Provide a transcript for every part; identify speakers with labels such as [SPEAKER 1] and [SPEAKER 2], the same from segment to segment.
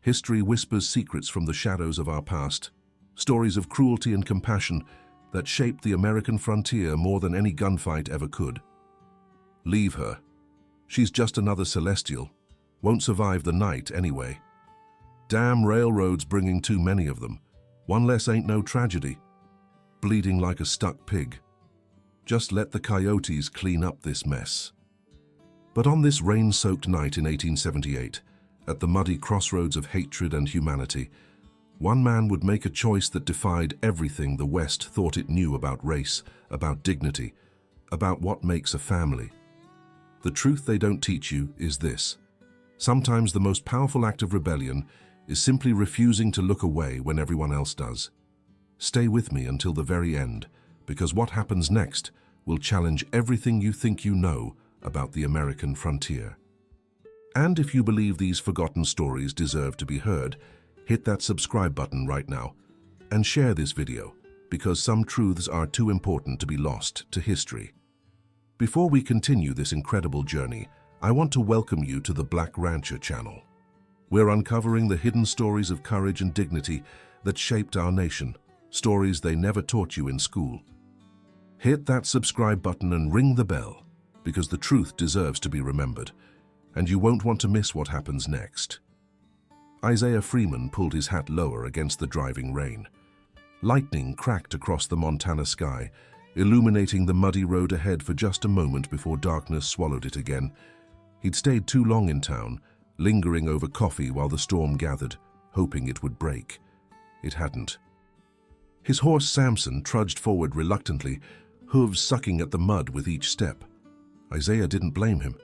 [SPEAKER 1] History whispers secrets from the shadows of our past, stories of cruelty and compassion that shaped the American frontier more than any gunfight ever could. Leave her. She's just another celestial. Won't survive the night anyway. Damn railroads bringing too many of them. One less ain't no tragedy. Bleeding like a stuck pig. Just let the coyotes clean up this mess. But on this rain-soaked night in 1878, at the muddy crossroads of hatred and humanity, one man would make a choice that defied everything the West thought it knew about race, about dignity, about what makes a family. The truth they don't teach you is this. Sometimes the most powerful act of rebellion is simply refusing to look away when everyone else does. Stay with me until the very end, because what happens next will challenge everything you think you know about the American frontier. And if you believe these forgotten stories deserve to be heard, hit that subscribe button right now and share this video, because some truths are too important to be lost to history. Before we continue this incredible journey, I want to welcome you to the Black Rancher channel. We're uncovering the hidden stories of courage and dignity that shaped our nation, stories they never taught you in school. Hit that subscribe button and ring the bell, because the truth deserves to be remembered, and you won't want to miss what happens next. Isaiah Freeman pulled his hat lower against the driving rain. Lightning cracked across the Montana sky, illuminating the muddy road ahead for just a moment before darkness swallowed it again. He'd stayed too long in town, lingering over coffee while the storm gathered, hoping it would break. It hadn't. His horse Samson trudged forward reluctantly, hooves sucking at the mud with each step. Isaiah didn't blame him.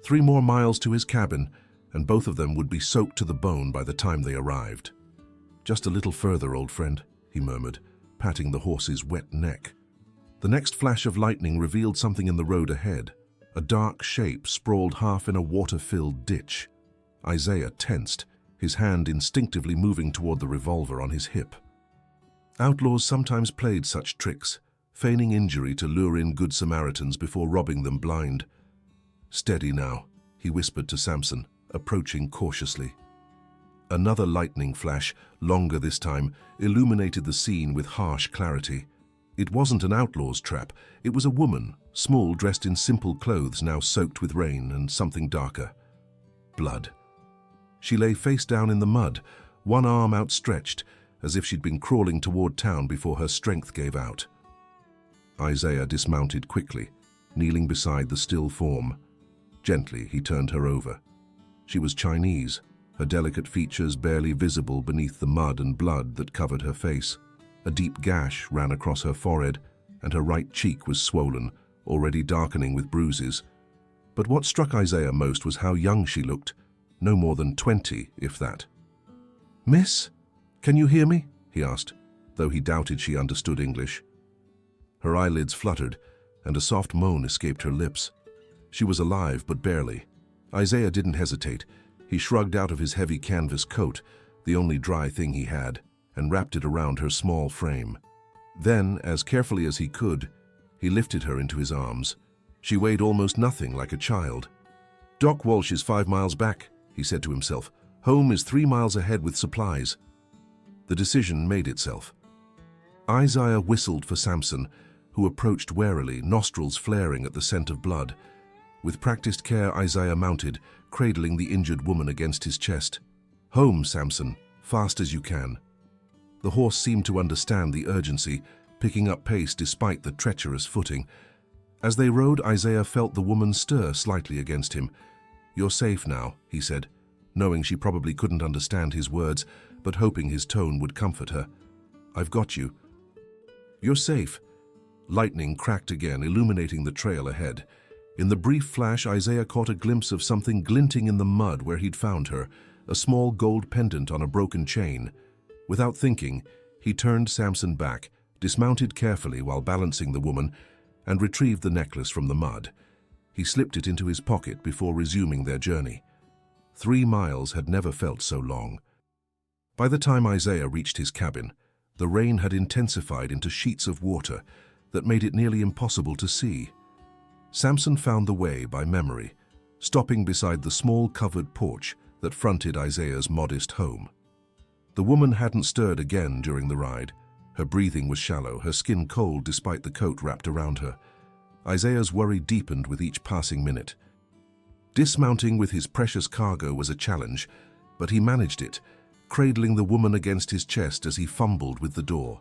[SPEAKER 1] 3 more miles to his cabin, and both of them would be soaked to the bone by the time they arrived. "Just a little further, old friend," he murmured, patting the horse's wet neck. The next flash of lightning revealed something in the road ahead. A dark shape sprawled half in a water-filled ditch. Isaiah tensed, his hand instinctively moving toward the revolver on his hip. Outlaws sometimes played such tricks, feigning injury to lure in good Samaritans before robbing them blind. "Steady now," he whispered to Samson, approaching cautiously. Another lightning flash, longer this time, illuminated the scene with harsh clarity. It wasn't an outlaw's trap. It was a woman, small, dressed in simple clothes now soaked with rain and something darker. Blood. She lay face down in the mud, one arm outstretched, as if she'd been crawling toward town before her strength gave out. Isaiah dismounted quickly, kneeling beside the still form. Gently, he turned her over. She was Chinese, her delicate features barely visible beneath the mud and blood that covered her face. A deep gash ran across her forehead, and her right cheek was swollen, already darkening with bruises. But what struck Isaiah most was how young she looked, no more than 20, if that. "Miss, can you hear me?" he asked, though he doubted she understood English. Her eyelids fluttered, and a soft moan escaped her lips. She was alive, but barely. Isaiah didn't hesitate. He shrugged out of his heavy canvas coat, the only dry thing he had, and wrapped it around her small frame. Then, as carefully as he could, he lifted her into his arms. She weighed almost nothing, like a child. "Doc Walsh is 5 miles back," he said to himself. "Home is 3 miles ahead with supplies." The decision made itself. Isaiah whistled for Samson, who approached warily, nostrils flaring at the scent of blood. With practiced care, Isaiah mounted, cradling the injured woman against his chest. "Home, Samson, fast as you can." The horse seemed to understand the urgency, picking up pace despite the treacherous footing. As they rode, Isaiah felt the woman stir slightly against him. "You're safe now," he said, knowing she probably couldn't understand his words, but hoping his tone would comfort her. "I've got you." "You're safe." Lightning cracked again, illuminating the trail ahead. In the brief flash, Isaiah caught a glimpse of something glinting in the mud where he'd found her, a small gold pendant on a broken chain. Without thinking, he turned Samson back, dismounted carefully while balancing the woman, and retrieved the necklace from the mud. He slipped it into his pocket before resuming their journey. 3 miles had never felt so long. By the time Isaiah reached his cabin, the rain had intensified into sheets of water that made it nearly impossible to see. Samson found the way by memory, stopping beside the small covered porch that fronted Isaiah's modest home. The woman hadn't stirred again during the ride. Her breathing was shallow, her skin cold despite the coat wrapped around her. Isaiah's worry deepened with each passing minute. Dismounting with his precious cargo was a challenge, but he managed it, cradling the woman against his chest as he fumbled with the door.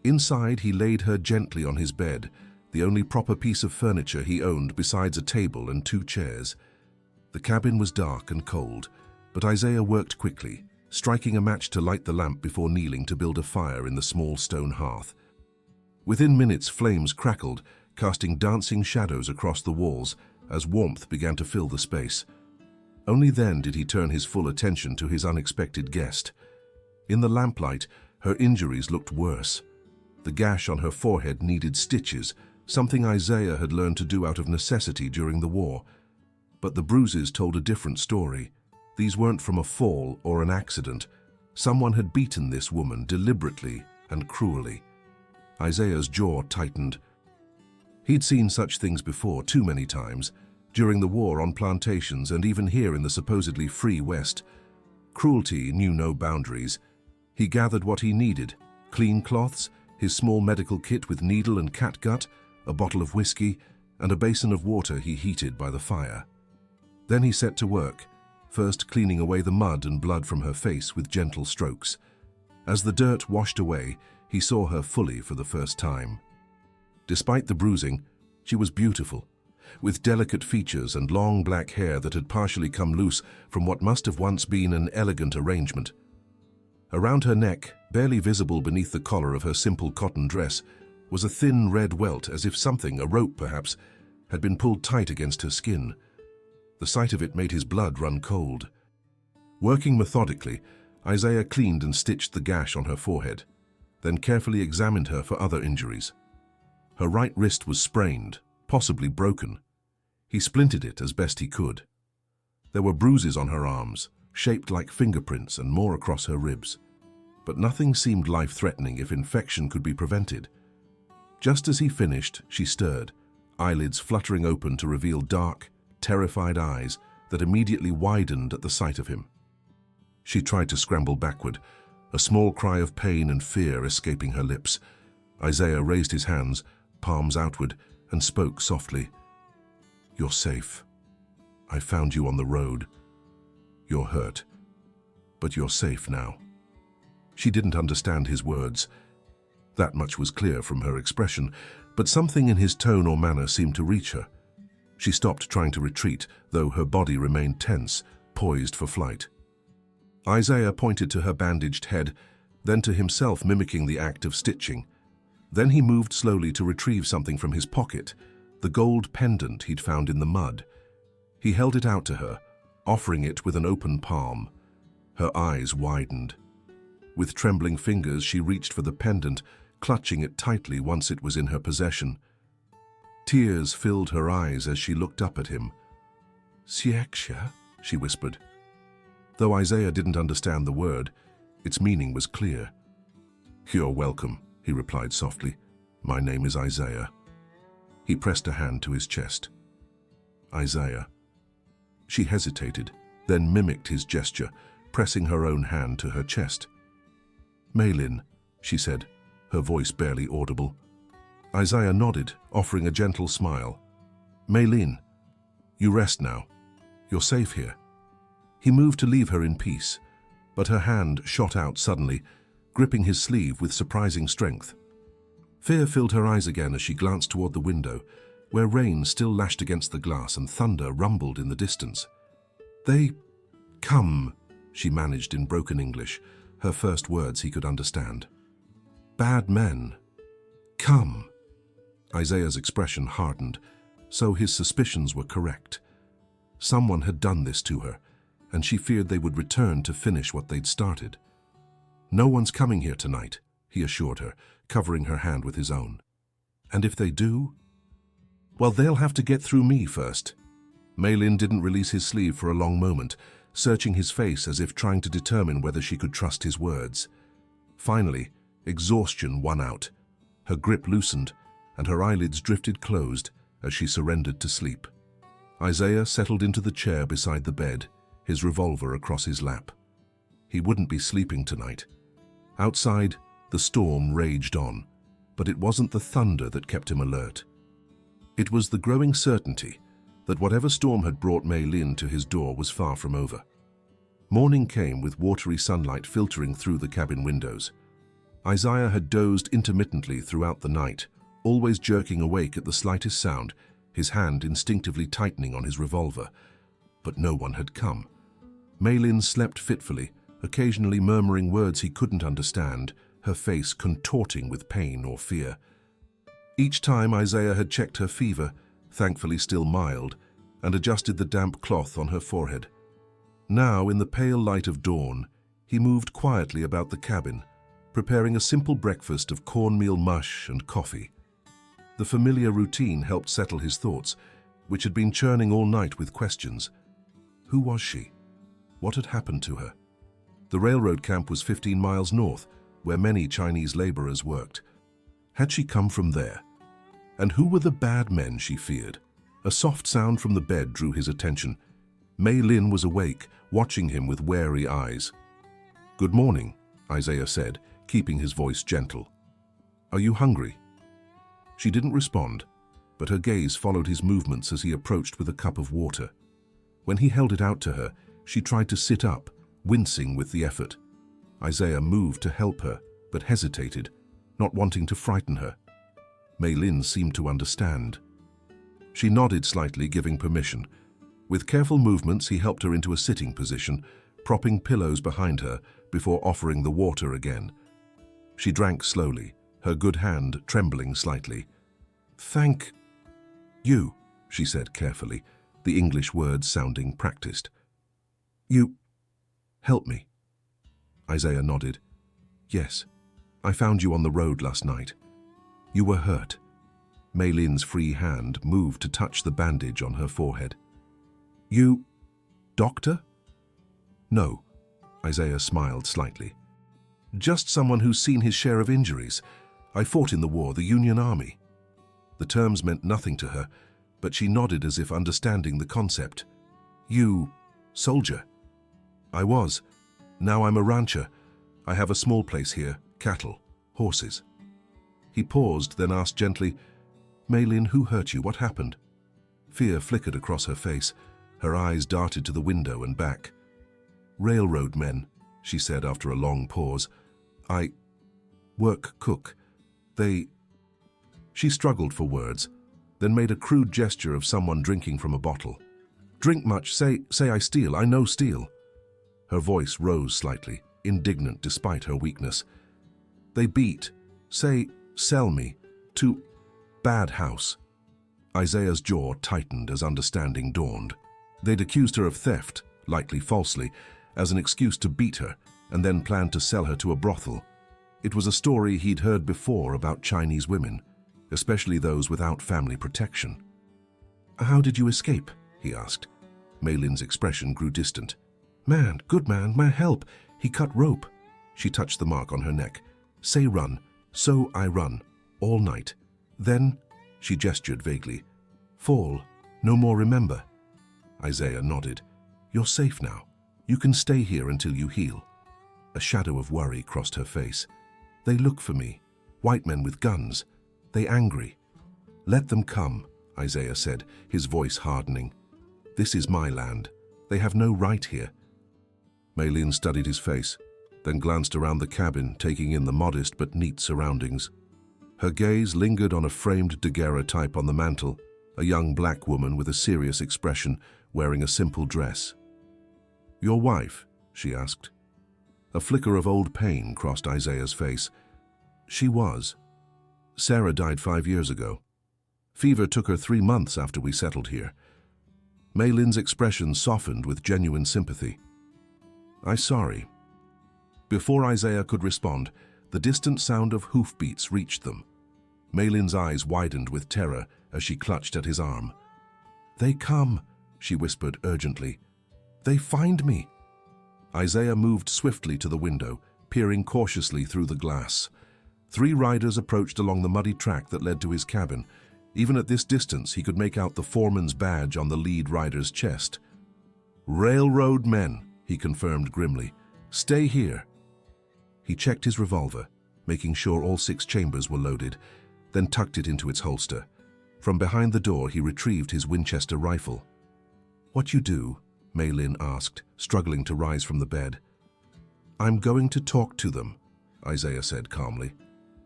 [SPEAKER 1] Inside, he laid her gently on his bed, the only proper piece of furniture he owned besides a table and 2 chairs. The cabin was dark and cold, but Isaiah worked quickly, striking a match to light the lamp before kneeling to build a fire in the small stone hearth. Within minutes, flames crackled, casting dancing shadows across the walls as warmth began to fill the space. Only then did he turn his full attention to his unexpected guest. In the lamplight, her injuries looked worse. The gash on her forehead needed stitches, something Isaiah had learned to do out of necessity during the war. But the bruises told a different story. These weren't from a fall or an accident. Someone had beaten this woman deliberately and cruelly. Isaiah's jaw tightened. He'd seen such things before, too many times, during the war on plantations and even here in the supposedly free West. Cruelty knew no boundaries. He gathered what he needed: clean cloths, his small medical kit with needle and catgut, a bottle of whiskey, and a basin of water he heated by the fire. Then he set to work, first cleaning away the mud and blood from her face with gentle strokes. As the dirt washed away, he saw her fully for the first time. Despite the bruising, she was beautiful, with delicate features and long black hair that had partially come loose from what must have once been an elegant arrangement. Around her neck, barely visible beneath the collar of her simple cotton dress, was a thin red welt, as if something, a rope perhaps, had been pulled tight against her skin. The sight of it made his blood run cold. Working methodically, Isaiah cleaned and stitched the gash on her forehead, then carefully examined her for other injuries. Her right wrist was sprained, possibly broken. He splinted it as best he could. There were bruises on her arms, shaped like fingerprints, and more across her ribs. But nothing seemed life-threatening if infection could be prevented. Just as he finished, she stirred, eyelids fluttering open to reveal dark, terrified eyes that immediately widened at the sight of him. She tried to scramble backward, a small cry of pain and fear escaping her lips. Isaiah raised his hands, palms outward, and spoke softly. "You're safe. I found you on the road. You're hurt, but you're safe now." She didn't understand his words. That much was clear from her expression, but something in his tone or manner seemed to reach her. She stopped trying to retreat, though her body remained tense, poised for flight. Isaiah pointed to her bandaged head, then to himself, mimicking the act of stitching. Then he moved slowly to retrieve something from his pocket, the gold pendant he'd found in the mud. He held it out to her, offering it with an open palm. Her eyes widened. With trembling fingers, she reached for the pendant, clutching it tightly once it was in her possession. Tears filled her eyes as she looked up at him. "Siexia," she whispered. Though Isaiah didn't understand the word, its meaning was clear. "You're welcome," he replied softly. "My name is Isaiah." He pressed a hand to his chest. "Isaiah." She hesitated, then mimicked his gesture, pressing her own hand to her chest. "Mei-Lin," she said, her voice barely audible. Isaiah nodded, offering a gentle smile. "Mei-Lin, you rest now. You're safe here." He moved to leave her in peace, but her hand shot out suddenly, gripping his sleeve with surprising strength. Fear filled her eyes again as she glanced toward the window, where rain still lashed against the glass and thunder rumbled in the distance. "They come," she managed in broken English, her first words he could understand. "Bad men. Come." Isaiah's expression hardened, so his suspicions were correct. Someone had done this to her, and she feared they would return to finish what they'd started. "No one's coming here tonight," he assured her, covering her hand with his own. "And if they do? Well, they'll have to get through me first." Mei-Lin didn't release his sleeve for a long moment, searching his face as if trying to determine whether she could trust his words. Finally, exhaustion won out. Her grip loosened, and her eyelids drifted closed as she surrendered to sleep. Isaiah settled into the chair beside the bed, his revolver across his lap. He wouldn't be sleeping tonight. Outside, the storm raged on, but it wasn't the thunder that kept him alert. It was the growing certainty that whatever storm had brought Mei-Lin to his door was far from over. Morning came with watery sunlight filtering through the cabin windows. Isaiah had dozed intermittently throughout the night, always jerking awake at the slightest sound, his hand instinctively tightening on his revolver. But no one had come. Mei-Lin slept fitfully, occasionally murmuring words he couldn't understand, her face contorting with pain or fear. Each time Isaiah had checked her fever, thankfully still mild, and adjusted the damp cloth on her forehead. Now, in the pale light of dawn, he moved quietly about the cabin, preparing a simple breakfast of cornmeal mush and coffee. The familiar routine helped settle his thoughts, which had been churning all night with questions. Who was she? What had happened to her? The railroad camp was 15 miles north, where many Chinese laborers worked. Had she come from there? And who were the bad men she feared? A soft sound from the bed drew his attention. Mei-Lin was awake, watching him with wary eyes. "Good morning," Isaiah said, keeping his voice gentle. "Are you hungry?" She didn't respond, but her gaze followed his movements as he approached with a cup of water. When he held it out to her, she tried to sit up, wincing with the effort. Isaiah moved to help her, but hesitated, not wanting to frighten her. Mei-Lin seemed to understand. She nodded slightly, giving permission. With careful movements, he helped her into a sitting position, propping pillows behind her before offering the water again. She drank slowly, her good hand trembling slightly. "Thank you," she said carefully, the English words sounding practiced. "You help me." Isaiah nodded. "Yes, I found you on the road last night. You were hurt." Mei-Lin's free hand moved to touch the bandage on her forehead. "You doctor?" "No," Isaiah smiled slightly. "Just someone who's seen his share of injuries. I fought in the war, the Union Army." The terms meant nothing to her, but she nodded as if understanding the concept. "You soldier?" "I was. Now I'm a rancher. I have a small place here, cattle, horses." He paused, then asked gently, "Mei-Lin, who hurt you? What happened?" Fear flickered across her face. Her eyes darted to the window and back. "Railroad men," she said after a long pause. "I work cook. They..." She struggled for words, then made a crude gesture of someone drinking from a bottle. "Drink much, say I steal, I no steal." Her voice rose slightly, indignant despite her weakness. "They beat, say, sell me, to bad house." Isaiah's jaw tightened as understanding dawned. They'd accused her of theft, likely falsely, as an excuse to beat her, and then planned to sell her to a brothel. It was a story he'd heard before about Chinese women, especially those without family protection. "How did you escape?" he asked. Mei-Lin's expression grew distant. "Man, good man, my help. He cut rope." She touched the mark on her neck. "Say run. So I run. All night. Then," she gestured vaguely, "fall. No more remember." Isaiah nodded. "You're safe now. You can stay here until you heal." A shadow of worry crossed her face. "They look for me. White men with guns. They angry." "Let them come," Isaiah said, his voice hardening. "This is my land. They have no right here." Mei-Lin studied his face, then glanced around the cabin, taking in the modest but neat surroundings. Her gaze lingered on a framed daguerreotype on the mantel, a young black woman with a serious expression, wearing a simple dress. "Your wife?" she asked. A flicker of old pain crossed Isaiah's face. "She was. Sarah died 5 years ago. Fever took her 3 months after we settled here." Mei-Lin's expression softened with genuine sympathy. "I'm sorry." Before Isaiah could respond, the distant sound of hoofbeats reached them. Mei-Lin's eyes widened with terror as she clutched at his arm. "They come," she whispered urgently. "They find me." Isaiah moved swiftly to the window, peering cautiously through the glass. 3 riders approached along the muddy track that led to his cabin. Even at this distance, he could make out the foreman's badge on the lead rider's chest. "Railroad men," he confirmed grimly. "Stay here." He checked his revolver, making sure all 6 chambers were loaded, then tucked it into its holster. From behind the door, he retrieved his Winchester rifle. "What you do?" Mei-Lin asked, struggling to rise from the bed. "I'm going to talk to them," Isaiah said calmly.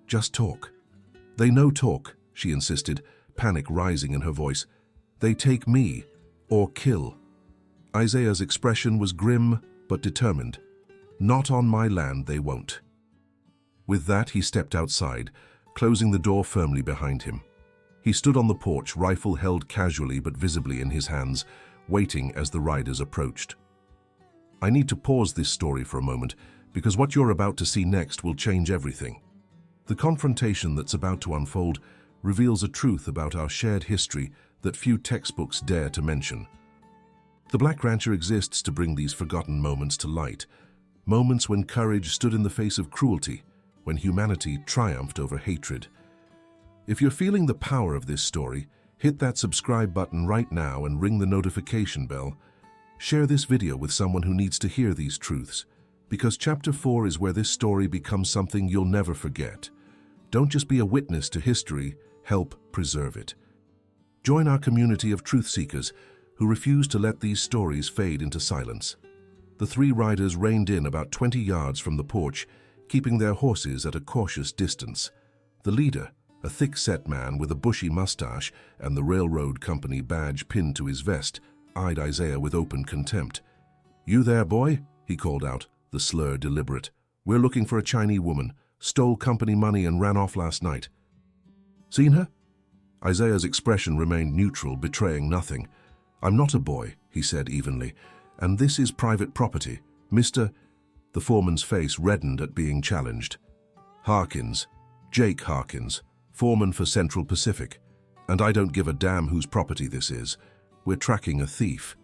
[SPEAKER 1] "Just talk." "They no talk," she insisted, panic rising in her voice. "They take me, or kill." Isaiah's expression was grim but determined. "Not on my land, they won't." With that, he stepped outside, closing the door firmly behind him. He stood on the porch, rifle held casually but visibly in his hands, waiting as the riders approached. I need to pause this story for a moment, because what you're about to see next will change everything. The confrontation that's about to unfold reveals a truth about our shared history that few textbooks dare to mention. The Black Rancher exists to bring these forgotten moments to light, moments when courage stood in the face of cruelty, when humanity triumphed over hatred. If you're feeling the power of this story, hit that subscribe button right now and ring the notification bell. Share this video with someone who needs to hear these truths, because Chapter 4 is where this story becomes something you'll never forget. Don't just be a witness to history, help preserve it. Join our community of truth seekers who refuse to let these stories fade into silence. The 3 riders reined in about 20 yards from the porch, keeping their horses at a cautious distance. The leader, a thick-set man with a bushy mustache and the railroad company badge pinned to his vest, eyed Isaiah with open contempt. "You there, boy?" he called out, the slur deliberate. "We're looking for a Chinese woman, stole company money and ran off last night." "Seen her?" Isaiah's expression remained neutral, betraying nothing. "I'm not a boy," he said evenly, "and this is private property. Mr. The foreman's face reddened at being challenged. "Harkins, Jake Harkins, foreman for Central Pacific. And I don't give a damn whose property this is. We're tracking a thief."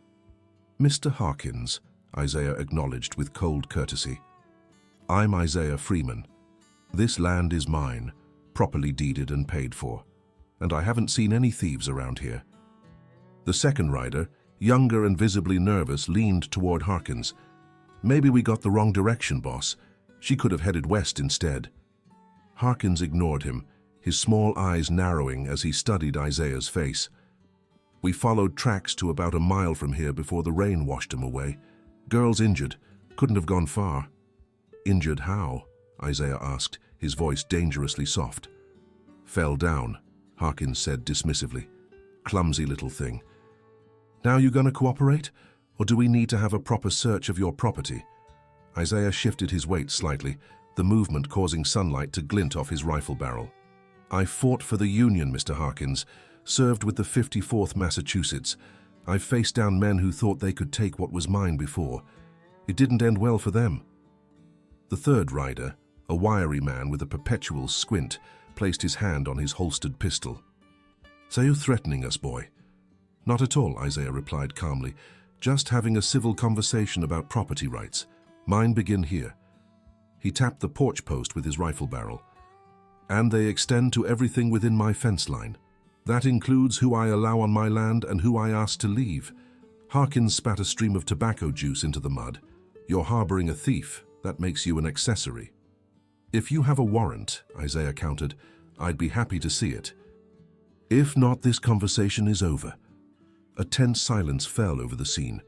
[SPEAKER 1] "Mr. Harkins," Isaiah acknowledged with cold courtesy. "I'm Isaiah Freeman. This land is mine, properly deeded and paid for, and I haven't seen any thieves around here." The second rider, younger and visibly nervous, leaned toward Harkins. "Maybe we got the wrong direction, boss. She could have headed west instead." Harkins ignored him, his small eyes narrowing as he studied Isaiah's face. "We followed tracks to about a mile from here before the rain washed him away. Girl's injured. Couldn't have gone far." "Injured how?" Isaiah asked, his voice dangerously soft. "Fell down," Harkins said dismissively. "Clumsy little thing." "Now you gonna cooperate? Or do we need to have a proper search of your property?" Isaiah shifted his weight slightly, the movement causing sunlight to glint off his rifle barrel. "I fought for the Union, Mr. Harkins. Served with the 54th Massachusetts. I've faced down men who thought they could take what was mine before. It didn't end well for them." The third rider, a wiry man with a perpetual squint, placed his hand on his holstered pistol. "So you're threatening us, boy?" "Not at all," Isaiah replied calmly. "Just having a civil conversation about property rights. Mine begin here." He tapped the porch post with his rifle barrel. "And they extend to everything within my fence line. That includes who I allow on my land and who I ask to leave." Harkins spat a stream of tobacco juice into the mud. "You're harboring a thief. That makes you an accessory." "If you have a warrant," Isaiah countered, "I'd be happy to see it. If not, this conversation is over." A tense silence fell over the scene.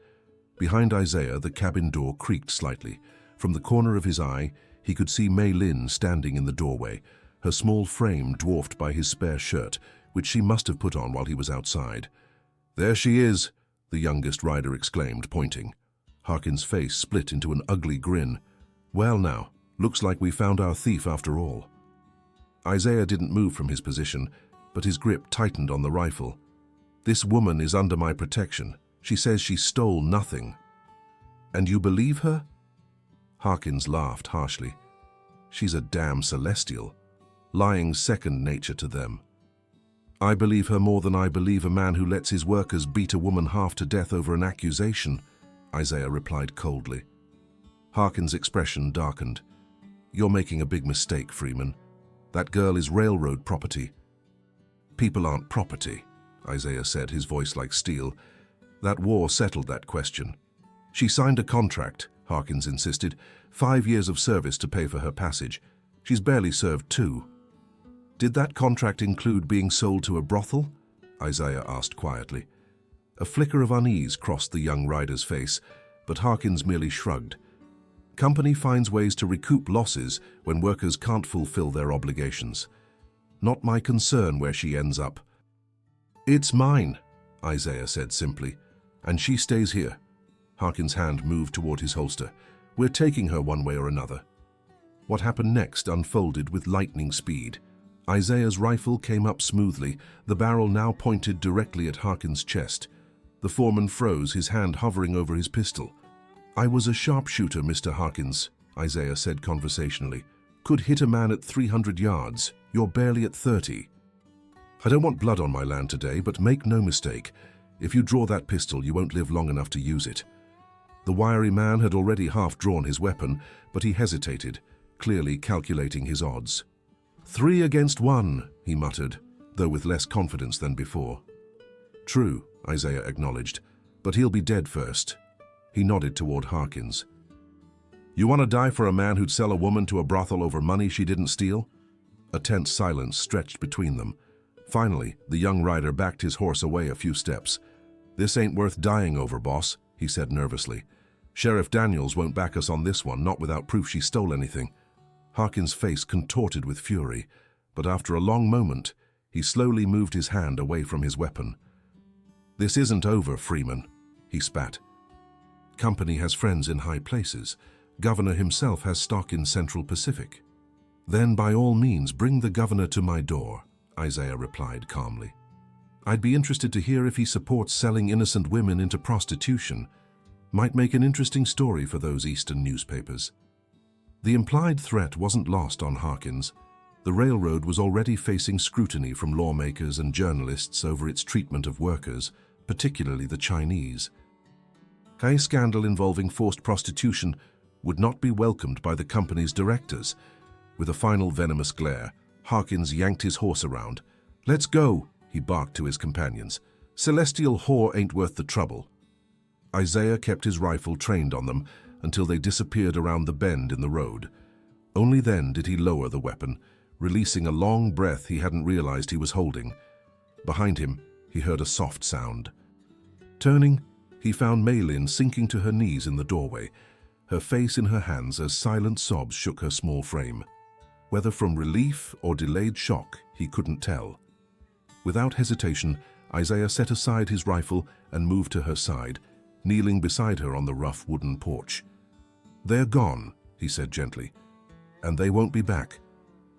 [SPEAKER 1] Behind Isaiah, the cabin door creaked slightly. From the corner of his eye, he could see Mei-Lin standing in the doorway, her small frame dwarfed by his spare shirt, which she must have put on while he was outside. "There she is," the youngest rider exclaimed, pointing. Harkins' face split into an ugly grin. "Well now, looks like we found our thief after all." Isaiah didn't move from his position, but his grip tightened on the rifle. "This woman is under my protection. She says she stole nothing." "And you believe her?" Harkins laughed harshly. "She's a damn celestial. Lying's second nature to them." "I believe her more than I believe a man who lets his workers beat a woman half to death over an accusation," Isaiah replied coldly. Harkins' expression darkened. "You're making a big mistake, Freeman. That girl is railroad property." "People aren't property," Isaiah said, his voice like steel. "That war settled that question. She signed a contract, Harkins insisted, 5 years of service to pay for her passage. She's barely served 2. Did that contract include being sold to a brothel? Isaiah asked quietly. A flicker of unease crossed the young rider's face, but Harkins merely shrugged. Company finds ways to recoup losses when workers can't fulfill their obligations. Not my concern where she ends up. It's mine, Isaiah said simply, and she stays here. Harkins' hand moved toward his holster. We're taking her one way or another. What happened next unfolded with lightning speed. Isaiah's rifle came up smoothly, the barrel now pointed directly at Harkins' chest. The foreman froze, his hand hovering over his pistol. I was a sharpshooter, Mr. Harkins, Isaiah said conversationally. Could hit a man at 300 yards. You're barely at 30. I don't want blood on my land today, but make no mistake. If you draw that pistol, you won't live long enough to use it. The wiry man had already half drawn his weapon, but he hesitated, clearly calculating his odds. 3 against 1, he muttered, though with less confidence than before. True, Isaiah acknowledged, but he'll be dead first. He nodded toward Harkins. You want to die for a man who'd sell a woman to a brothel over money she didn't steal? A tense silence stretched between them. Finally, the young rider backed his horse away a few steps. This ain't worth dying over, boss, he said nervously. Sheriff Daniels won't back us on this one, not without proof she stole anything. Harkins' face contorted with fury, but after a long moment, he slowly moved his hand away from his weapon. This isn't over, Freeman, he spat. Company has friends in high places. Governor himself has stock in Central Pacific. Then by all means bring the governor to my door, Isaiah replied calmly. I'd be interested to hear if he supports selling innocent women into prostitution. Might make an interesting story for those Eastern newspapers. The implied threat wasn't lost on Harkins. The railroad was already facing scrutiny from lawmakers and journalists over its treatment of workers, particularly the Chinese. A scandal involving forced prostitution would not be welcomed by the company's directors. With a final venomous glare, Harkins yanked his horse around. Let's go, he barked to his companions. Celestial whore ain't worth the trouble. Isaiah kept his rifle trained on them until they disappeared around the bend in the road. Only then did he lower the weapon, releasing a long breath he hadn't realized he was holding. Behind him, he heard a soft sound. Turning, he found Mei-Lin sinking to her knees in the doorway, her face in her hands as silent sobs shook her small frame. Whether from relief or delayed shock, he couldn't tell. Without hesitation, Isaiah set aside his rifle and moved to her side, kneeling beside her on the rough wooden porch. They're gone, he said gently, and they won't be back.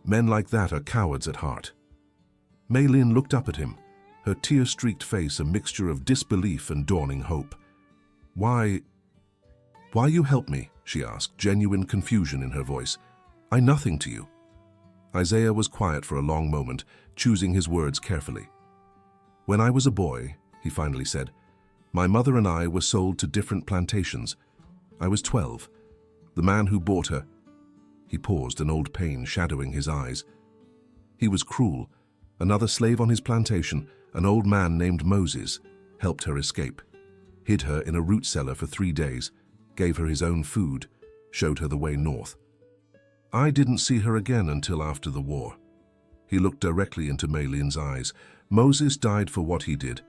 [SPEAKER 1] Men like that are cowards at heart. Mei-Lin looked up at him, her tear-streaked face a mixture of disbelief and dawning hope. Why you help me? She asked, genuine confusion in her voice. I nothing to you. Isaiah was quiet for a long moment, choosing his words carefully. When I was a boy, he finally said, my mother and I were sold to different plantations. I was 12. The man who bought her... He paused, an old pain shadowing his eyes. He was cruel. Another slave on his plantation, an old man named Moses, helped her escape, hid her in a root cellar for 3 days, gave her his own food, showed her the way north. I didn't see her again until after the war. He looked directly into Mei-Lin's eyes. Moses died for what he did.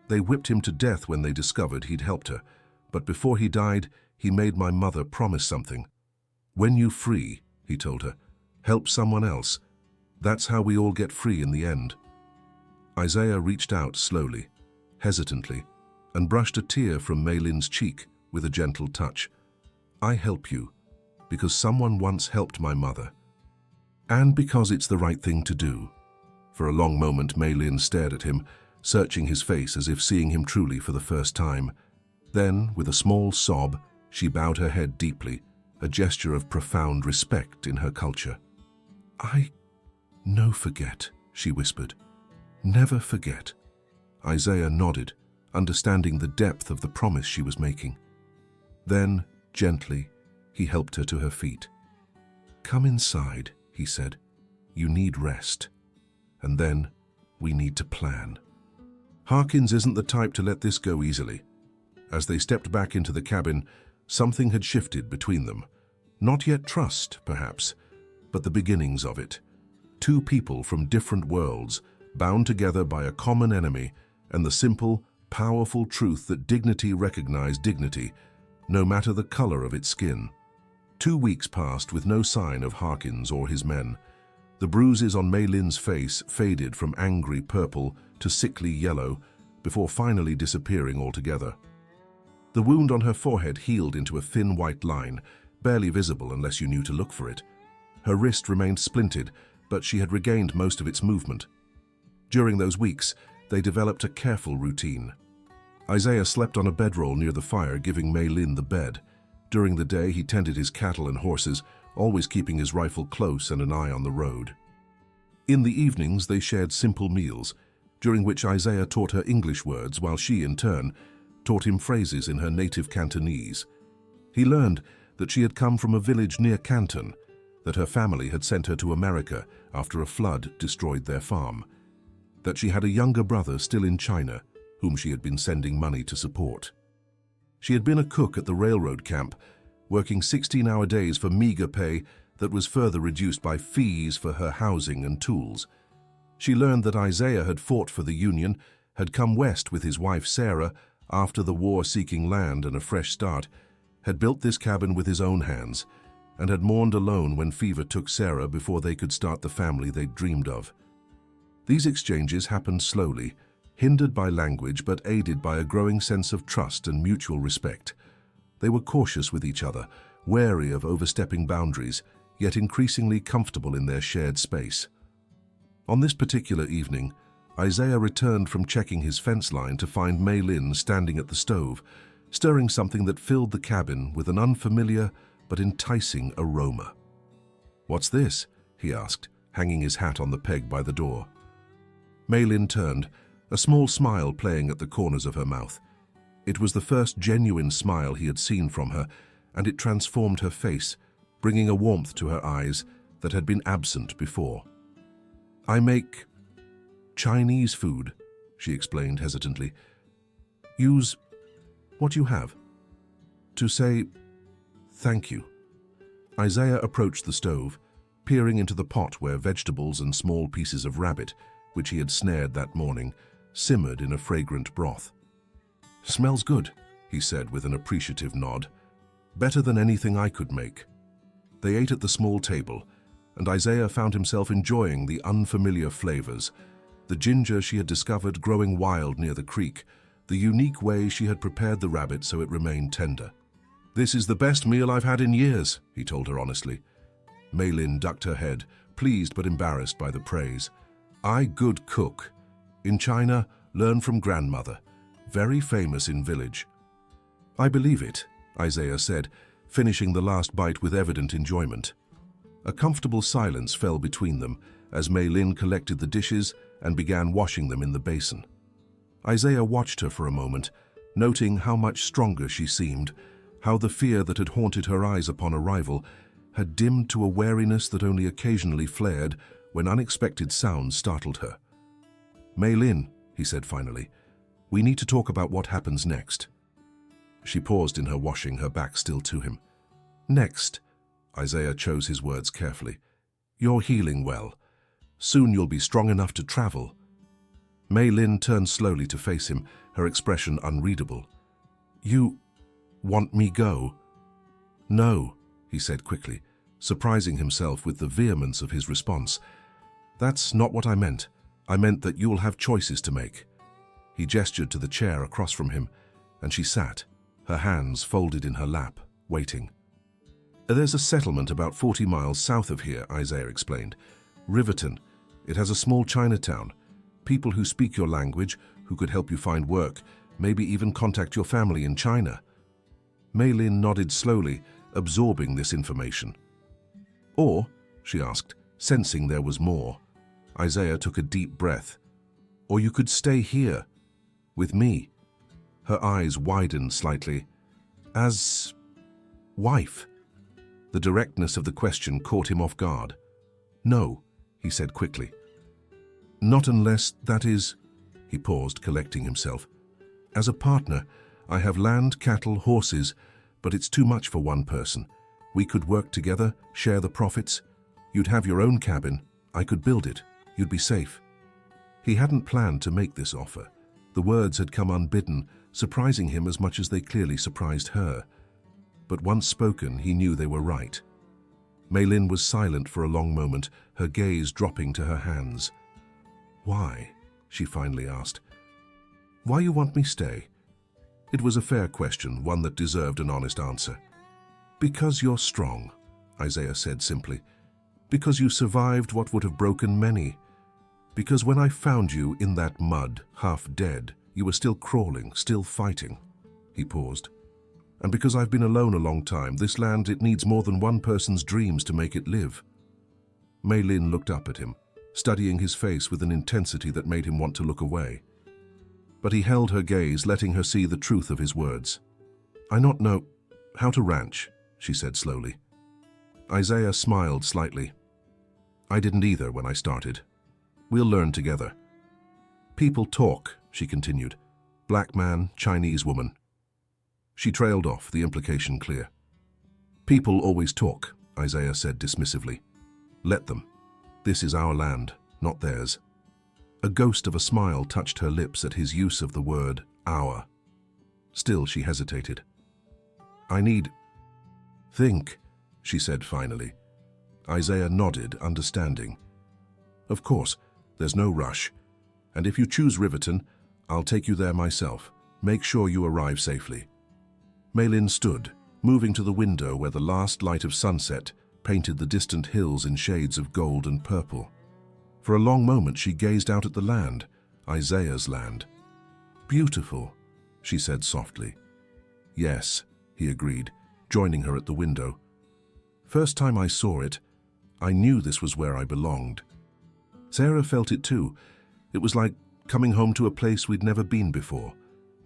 [SPEAKER 1] They whipped him to death when they discovered he'd helped her, but before he died, he made my mother promise something. When you free, he told her, help someone else. That's how we all get free in the end. Isaiah reached out slowly, hesitantly, and brushed a tear from Mei-Lin's cheek with a gentle touch. I help you, because someone once helped my mother. And because it's the right thing to do. For a long moment, Mei-Lin stared at him, searching his face as if seeing him truly for the first time. Then, with a small sob, she bowed her head deeply, a gesture of profound respect in her culture. I no forget, she whispered. Never forget. Isaiah nodded, understanding the depth of the promise she was making. Then, gently, he helped her to her feet. Come inside, he said. You need rest. And then, we need to plan. Harkins isn't the type to let this go easily. As they stepped back into the cabin, something had shifted between them. Not yet trust, perhaps, but the beginnings of it. Two people from different worlds, bound together by a common enemy and the simple, powerful truth that dignity recognized dignity, no matter the color of its skin. 2 weeks passed with no sign of Harkins or his men. The bruises on Mei-Lin's face faded from angry purple to sickly yellow before finally disappearing altogether. The wound on her forehead healed into a thin white line, barely visible unless you knew to look for it. Her wrist remained splintered, but she had regained most of its movement. During those weeks, they developed a careful routine. Isaiah slept on a bedroll near the fire, giving Mei-Lin the bed. During the day, he tended his cattle and horses, always keeping his rifle close and an eye on the road. In the evenings, they shared simple meals, during which Isaiah taught her English words while she, in turn, taught him phrases in her native Cantonese. He learned that she had come from a village near Canton, that her family had sent her to America after a flood destroyed their farm, that she had a younger brother still in China, whom she had been sending money to support. She had been a cook at the railroad camp, working 16-hour days for meager pay that was further reduced by fees for her housing and tools. She learned that Isaiah had fought for the Union, had come west with his wife Sarah after the war, seeking land and a fresh start, had built this cabin with his own hands, and had mourned alone when fever took Sarah before they could start the family they'd dreamed of. These exchanges happened slowly, hindered by language but aided by a growing sense of trust and mutual respect. They were cautious with each other, wary of overstepping boundaries, yet increasingly comfortable in their shared space. On this particular evening, Isaiah returned from checking his fence line to find Mei-Lin standing at the stove, stirring something that filled the cabin with an unfamiliar but enticing aroma. "What's this?" he asked, hanging his hat on the peg by the door. Mei-Lin turned, a small smile playing at the corners of her mouth. It was the first genuine smile he had seen from her, and it transformed her face, bringing a warmth to her eyes that had been absent before. "I make Chinese food," she explained hesitantly. "Use what you have to say thank you." Isaiah approached the stove, peering into the pot where vegetables and small pieces of rabbit, which he had snared that morning, simmered in a fragrant broth. "Smells good," he said with an appreciative nod. "Better than anything I could make." They ate at the small table, and Isaiah found himself enjoying the unfamiliar flavors, the ginger she had discovered growing wild near the creek, the unique way she had prepared the rabbit so it remained tender. "This is the best meal I've had in years," he told her honestly. Mei-Lin ducked her head, pleased but embarrassed by the praise. "I good cook. In China, learn from grandmother. Very famous in village." "I believe it," Isaiah said, finishing the last bite with evident enjoyment. A comfortable silence fell between them as Mei-Lin collected the dishes and began washing them in the basin. Isaiah watched her for a moment, noting how much stronger she seemed, how the fear that had haunted her eyes upon arrival had dimmed to a wariness that only occasionally flared when unexpected sounds startled her. "Mei-Lin," he said finally, "we need to talk about what happens next." She paused in her washing, her back still to him. "Next," Isaiah chose his words carefully, "you're healing well. Soon you'll be strong enough to travel." Mei-Lin turned slowly to face him, her expression unreadable. "You want me go?" "No," he said quickly, surprising himself with the vehemence of his response. "That's not what I meant. I meant that you'll have choices to make." He gestured to the chair across from him, and she sat, her hands folded in her lap, waiting. "There's a settlement about 40 miles south of here," Isaiah explained. "Riverton. It has a small Chinatown. People who speak your language, who could help you find work, maybe even contact your family in China." Mei-Lin nodded slowly, absorbing this information. "Or," she asked, sensing there was more. Isaiah took a deep breath. "Or you could stay here, with me." Her eyes widened slightly. "As wife?" The directness of the question caught him off guard. "No," he said quickly. "Not unless, that is," he paused, collecting himself. "As a partner, I have land, cattle, horses, but it's too much for one person. We could work together, share the profits. You'd have your own cabin. I could build it. You'd be safe." He hadn't planned to make this offer. The words had come unbidden, surprising him as much as they clearly surprised her. But once spoken, he knew they were right. Mei-Lin was silent for a long moment, her gaze dropping to her hands. "Why?" she finally asked. "Why you want me stay?" It was a fair question, one that deserved an honest answer. "Because you're strong," Isaiah said simply. "Because you survived what would have broken many. Because when I found you in that mud, half dead, you were still crawling, still fighting." He paused. "And because I've been alone a long time, this land, it needs more than one person's dreams to make it live." Mei-Lin looked up at him, studying his face with an intensity that made him want to look away. But he held her gaze, letting her see the truth of his words. "I not know how to ranch," she said slowly. Isaiah smiled slightly. "I didn't either when I started. We'll learn together." "People talk," she continued. "Black man, Chinese woman." She trailed off, the implication clear. "People always talk," Isaiah said dismissively. "Let them. This is our land, not theirs." A ghost of a smile touched her lips at his use of the word our. Still, she hesitated. "I need... think," she said finally. Isaiah nodded, understanding. "Of course, there's no rush. And if you choose Riverton, I'll take you there myself. Make sure you arrive safely." Mei-Lin stood, moving to the window where the last light of sunset painted the distant hills in shades of gold and purple. For a long moment she gazed out at the land, Isaiah's land. "Beautiful," she said softly. "Yes," he agreed, joining her at the window. "First time I saw it, I knew this was where I belonged." Sarah felt it too. It was like coming home to a place we'd never been before.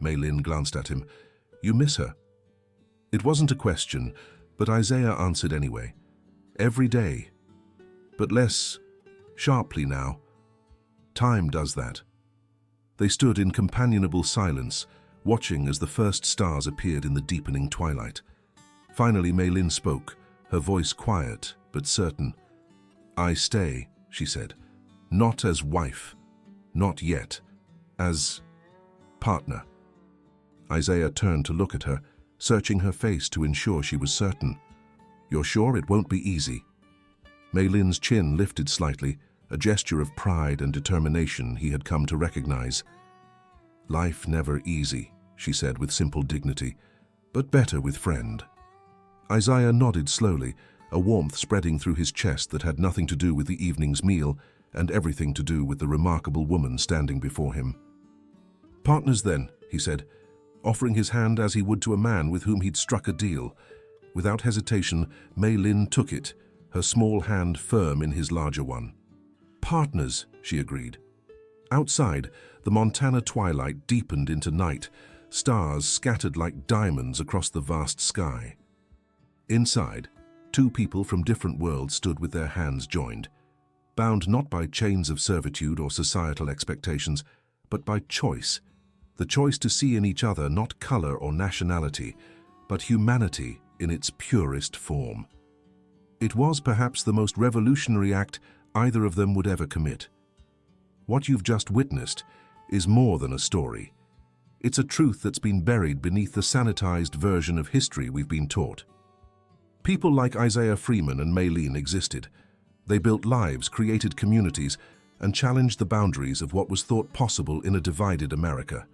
[SPEAKER 1] Mei-Lin glanced at him. "You miss her?" It wasn't a question, but Isaiah answered anyway. "Every day. But less sharply now. Time does that." They stood in companionable silence, watching as the first stars appeared in the deepening twilight. Finally, Mei-Lin spoke, her voice quiet but certain. "I stay," she said. "Not as wife. Not yet. As partner." Isaiah turned to look at her, searching her face to ensure she was certain. "You're sure it won't be easy?" Mei-Lin's chin lifted slightly, a gesture of pride and determination he had come to recognize. "Life never easy," she said with simple dignity, "but better with friend." Isaiah nodded slowly, a warmth spreading through his chest that had nothing to do with the evening's meal and everything to do with the remarkable woman standing before him. "Partners then," he said, offering his hand as he would to a man with whom he'd struck a deal. Without hesitation, Mei-Lin took it, her small hand firm in his larger one. "Partners," she agreed. Outside, the Montana twilight deepened into night, stars scattered like diamonds across the vast sky. Inside, two people from different worlds stood with their hands joined, bound not by chains of servitude or societal expectations, but by choice, the choice to see in each other not color or nationality, but humanity in its purest form. It was perhaps the most revolutionary act either of them would ever commit. What you've just witnessed is more than a story. It's a truth that's been buried beneath the sanitized version of history we've been taught. People like Isaiah Freeman and Mei-Lin existed. They built lives, created communities, and challenged the boundaries of what was thought possible in a divided America.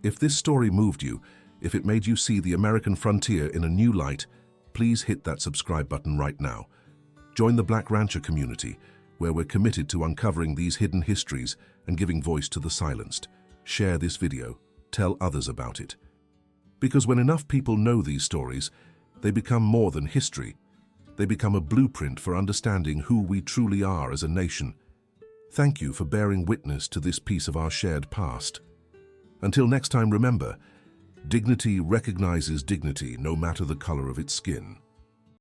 [SPEAKER 1] If this story moved you, if it made you see the American frontier in a new light, please hit that subscribe button right now. Join the Black Rancher community, where we're committed to uncovering these hidden histories and giving voice to the silenced. Share this video. Tell others about it. Because when enough people know these stories, they become more than history. They become a blueprint for understanding who we truly are as a nation. Thank you for bearing witness to this piece of our shared past. Until next time, remember, dignity recognizes dignity no matter the color of its skin.